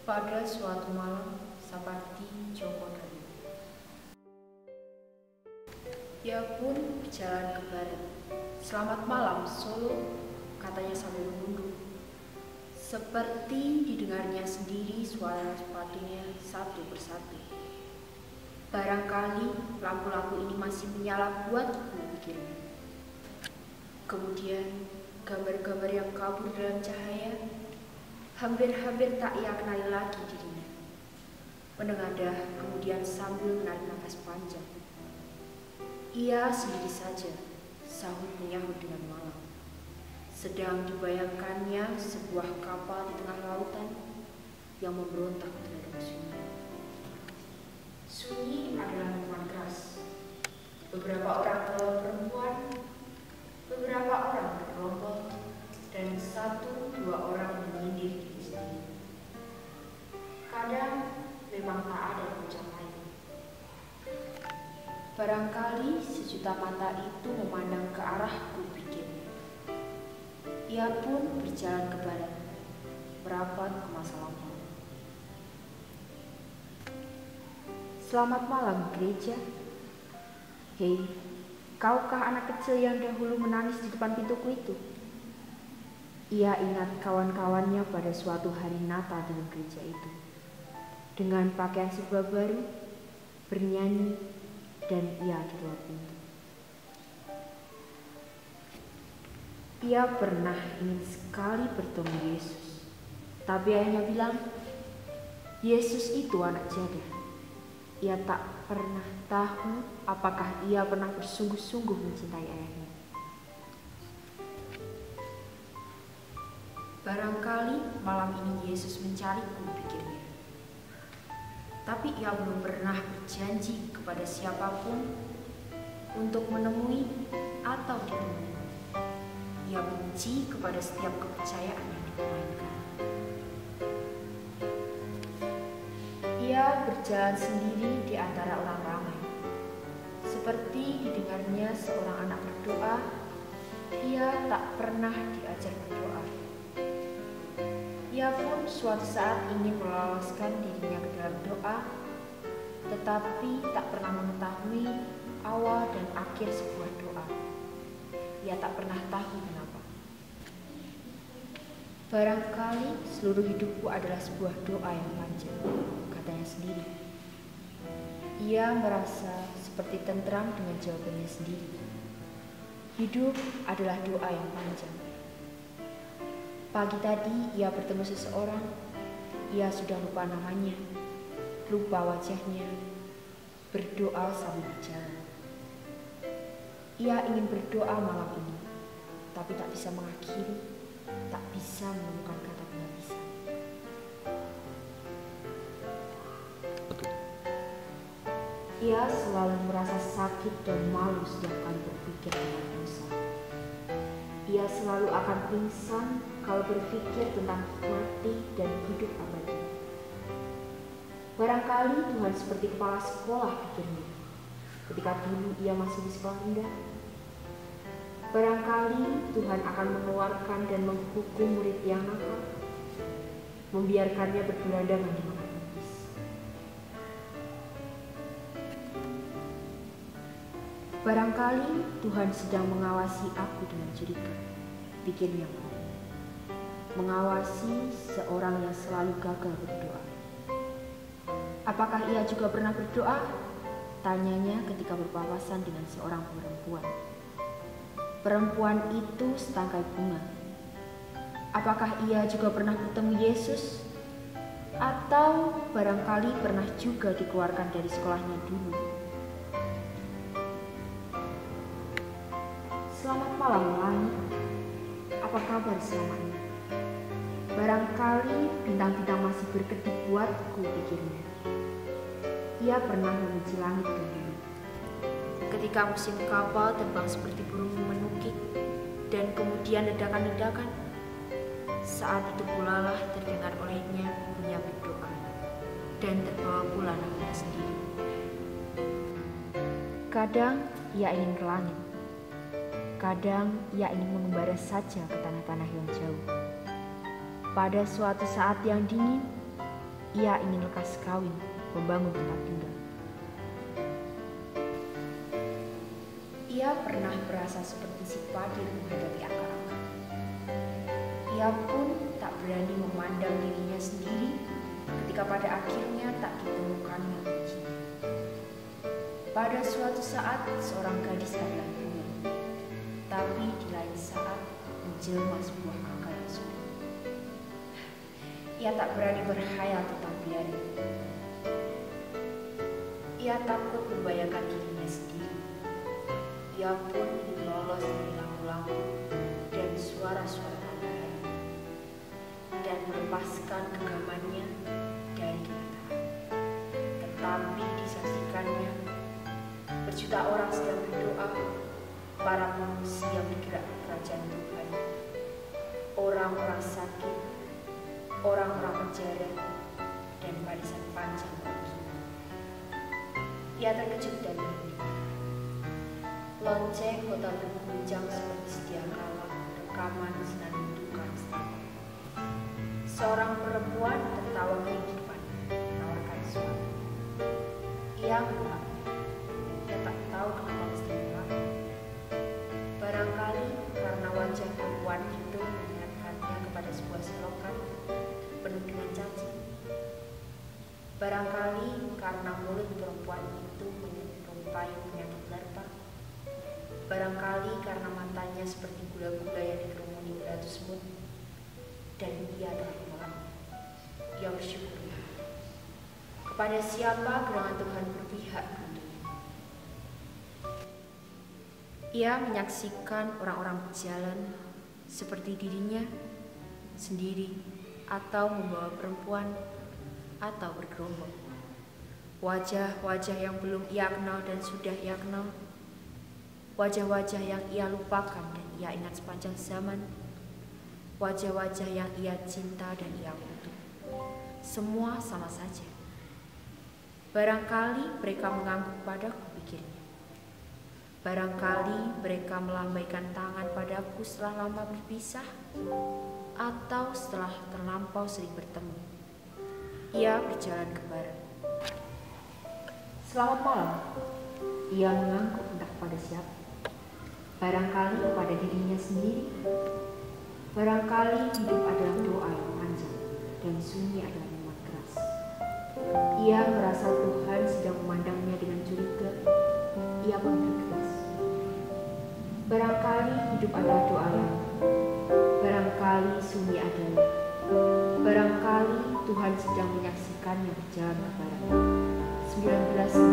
Pada suatu malam, Sapardi Djoko Dadio. Ia pun berjalan ke barat. Selamat malam, Solo, katanya sambil menunduk. Seperti didengarnya sendiri suara sepatunya satu persatu. Barangkali lampu-lampu ini masih menyala buatku, pikirnya. Kemudian gambar-gambar yang kabur dalam cahaya hampir-hampir tak ia kenali lagi dirinya. Menengadah kemudian sambil menarik nafas panjang. Ia sendiri saja, sahut menyahut dengan malam. Sedang dibayangkannya sebuah kapal di tengah lautan yang memberontak terhadap sunyi. Sunyi adalah minuman keras. Beberapa orang melawan perempuan, beberapa orang bergerombol, dan satu dua orang menyindir diri sendiri. Kadang memang tak ada puncak lain. Barangkali sejuta mata itu memandang ke arahku, pikirnya. Ia pun berjalan ke barat, merapat ke masa lampau. Selamat malam, gereja. Hei, kaukah anak kecil yang dahulu menangis di depan pintuku itu? Ia ingat kawan-kawannya pada suatu hari Natal dalam gereja itu. Dengan pakaian serba baru, bernyanyi, dan ia di luar pintu. Ia pernah ingin sekali bertemu Yesus. Tapi ayahnya bilang, Yesus itu anak jadah. Ia tak pernah tahu apakah ia pernah bersungguh-sungguh mencintai ayahnya. Barangkali malam ini Yesus mencariku, pikirnya. Tapi ia belum pernah berjanji kepada siapapun untuk menemui atau ditemui. Ia benci kepada setiap kepercayaan yang dipermainkan. Ia berjalan sendiri di antara orang ramai. Seperti didengarnya seorang anak berdoa, ia tak pernah diajar berdoa. Ia pun suatu saat ingin meloloskan dirinya ke dalam doa, tetapi tak pernah mengetahui awal dan akhir sebuah doa. Ia tak pernah tahu kenapa. Barangkali seluruh hidupku adalah sebuah doa yang panjang, katanya sendiri. Ia merasa seperti tentram dengan jawabannya sendiri. Hidup adalah doa yang panjang. Pagi tadi ia bertemu seseorang, ia sudah lupa namanya, lupa wajahnya, berdoa sambil berjalan. Ia ingin berdoa malam ini, tapi tak bisa mengakhiri, tak bisa menemukan kata penghabisan. Ia selalu merasa sakit dan malu setiap kali berpikir tentang dosa. Ia selalu akan pingsan kalau berpikir tentang mati dan hidup abadi. Barangkali Tuhan seperti kepala sekolah, pikirnya, ketika dulu ia masih di sekolah rendah. Barangkali Tuhan akan mengeluarkan dan menghukum murid yang nakal, membiarkannya bergelandangan di makan iblis. Barangkali Tuhan sedang mengawasi aku dengan curiga, pikirnya. Mengawasi seorang yang selalu gagal berdoa. Apakah ia juga pernah berdoa? Tanyanya ketika berpapasan dengan seorang perempuan. Perempuan itu setangkai bunga. Apakah ia juga pernah bertemu Yesus? Atau barangkali pernah juga dikeluarkan dari sekolahnya dulu? Selamat malam, langit. Apa kabar selama ini? Barangkali bintang-bintang masih berkedip buatku, pikirnya. Ia pernah memuji langit dahulu. Ketika musim kapal terbang seperti burung menukik dan kemudian ledakan-ledakan, saat itu pula lah terdengar olehnya bunyinya berdoa dan terbawa pula namanya sendiri. Kadang ia ingin ke langit, kadang ia ingin mengembara saja ke tanah-tanah yang jauh. Pada suatu saat yang dingin, ia ingin lekas kawin, membangun tempat tinggal. Ia pernah merasa seperti si Padir menghadapi akar-akar. Ia pun tak berani memandang dirinya sendiri ketika pada akhirnya tak ditemukannya kuncinya. Pada suatu saat seorang gadis adalah bunga, tapi di lain saat menjelma sebuah angka yang sulit. Ia tak berani berkhayal tentang biarnya. Ia takut membayangkan dirinya sendiri. Ia pun lolos dari lampu-lampu dan suara-suara alam dan melepaskan genggamannya dari kenyataan. Tetapi disaksikannya, berjuta orang sedang berdoa, para manusia bergerak ke kerajaan Tuhan, orang-orang sakit, orang-orang penjara, dan barisan panjang berakhir. Ia terkejut dan berpikir. Lonceng kota berguncang seperti sedia kala rekaman senandungkan setelah. Seorang perempuan tertawa kehidupan, menawarkan suatu. Ia menolak. Ia tak tahu kenapa mesti menolak. Barangkali karena wajah perempuan itu mengingatkannya kepada sebuah selokan penuh dengan caci. Barangkali karena mulut perempuan itu menyerupai penyakit lerpa. Barangkali karena matanya seperti gula-gula yang dikerumuni batu semut. Dan ia telah menolaknya. Ia bersyukur. Kepada siapa gerangan Tuhan berpihak untuknya. Ia menyaksikan orang-orang berjalan seperti dirinya sendiri, atau membawa perempuan, atau bergerombol. Wajah-wajah yang belum ia kenal dan sudah ia kenal. Wajah-wajah yang ia lupakan dan ia ingat sepanjang zaman. Wajah-wajah yang ia cinta dan ia kutuk. Semua sama saja. Barangkali mereka mengangguk padaku, pikirnya. Barangkali mereka melambaikan tangan padaku setelah lama berpisah, atau setelah terlampau sering bertemu. Ia berjalan ke barat. Selamat malam. Ia mengangguk entah kepada siapa. Barangkali kepada dirinya sendiri. Barangkali hidup adalah doa yang panjang dan sunyi adalah minuman keras. Ia merasa Tuhan sedang memandangnya dengan curiga. Ia pun bergegas. Barangkali hidup adalah doa yang barangkali sunyi adalah. Barangkali Tuhan sedang menyaksikannya berjalan ke barat. 19